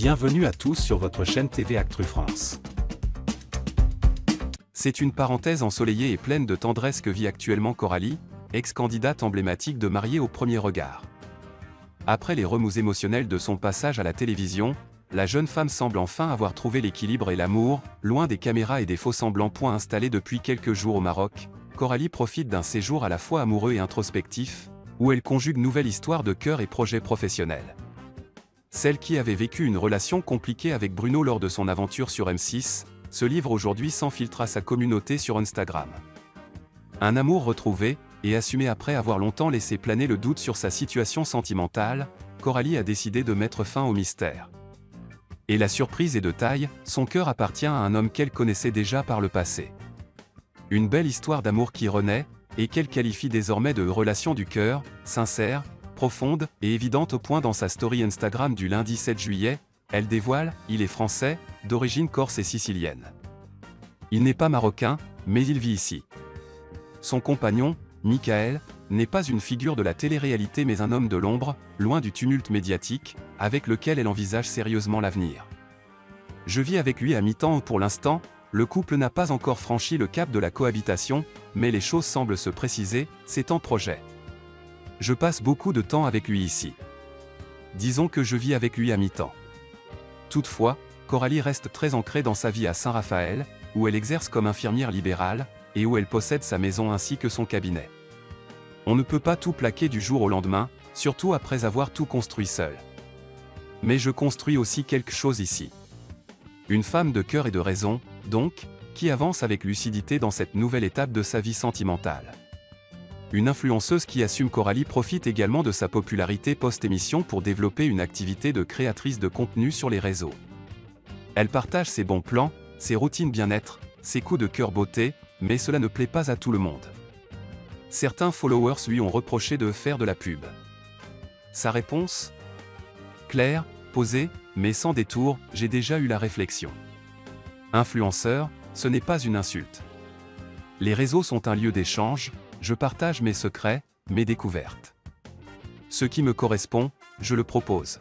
Bienvenue à tous sur votre chaîne TV Actu France. C'est une parenthèse ensoleillée et pleine de tendresse que vit actuellement Coralie, ex-candidate emblématique de Mariée au premier regard. Après les remous émotionnels de son passage à la télévision, la jeune femme semble enfin avoir trouvé l'équilibre et l'amour, loin des caméras et des faux-semblants. Installée depuis quelques jours au Maroc, Coralie profite d'un séjour à la fois amoureux et introspectif, où elle conjugue nouvelle histoire de cœur et projets professionnels. Celle qui avait vécu une relation compliquée avec Bruno lors de son aventure sur M6, se livre aujourd'hui sans filtre à sa communauté sur Instagram. Un amour retrouvé, et assumé après avoir longtemps laissé planer le doute sur sa situation sentimentale, Coralie a décidé de mettre fin au mystère. Et la surprise est de taille, son cœur appartient à un homme qu'elle connaissait déjà par le passé. Une belle histoire d'amour qui renaît, et qu'elle qualifie désormais de relation du cœur, sincère, profonde et évidente au point dans sa story Instagram du lundi 7 juillet, elle dévoile « Il est français, d'origine corse et sicilienne. Il n'est pas marocain, mais il vit ici. » Son compagnon, Michael, n'est pas une figure de la télé-réalité mais un homme de l'ombre, loin du tumulte médiatique, avec lequel elle envisage sérieusement l'avenir. « Je vis avec lui à mi-temps. Pour l'instant, le couple n'a pas encore franchi le cap de la cohabitation, mais les choses semblent se préciser, c'est en projet. Je passe beaucoup de temps avec lui ici. Disons que je vis avec lui à mi-temps. » Toutefois, Coralie reste très ancrée dans sa vie à Saint-Raphaël, où elle exerce comme infirmière libérale, et où elle possède sa maison ainsi que son cabinet. On ne peut pas tout plaquer du jour au lendemain, surtout après avoir tout construit seul. Mais je construis aussi quelque chose ici. Une femme de cœur et de raison, donc, qui avance avec lucidité dans cette nouvelle étape de sa vie sentimentale. Une influenceuse qui assume. Coralie profite également de sa popularité post-émission pour développer une activité de créatrice de contenu sur les réseaux. Elle partage ses bons plans, ses routines bien-être, ses coups de cœur beauté, mais cela ne plaît pas à tout le monde. Certains followers lui ont reproché de faire de la pub. Sa réponse ? Claire, posée, mais sans détour, j'ai déjà eu la réflexion. Influenceur, ce n'est pas une insulte. Les réseaux sont un lieu d'échange, je partage mes secrets, mes découvertes. Ce qui me correspond, je le propose.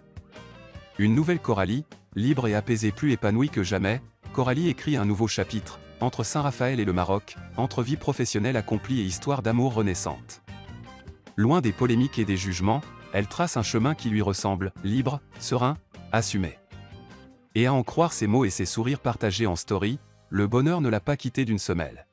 Une nouvelle Coralie, libre et apaisée, plus épanouie que jamais, Coralie écrit un nouveau chapitre, entre Saint-Raphaël et le Maroc, entre vie professionnelle accomplie et histoire d'amour renaissante. Loin des polémiques et des jugements, elle trace un chemin qui lui ressemble, libre, serein, assumé. Et à en croire ses mots et ses sourires partagés en story, le bonheur ne l'a pas quittée d'une semelle.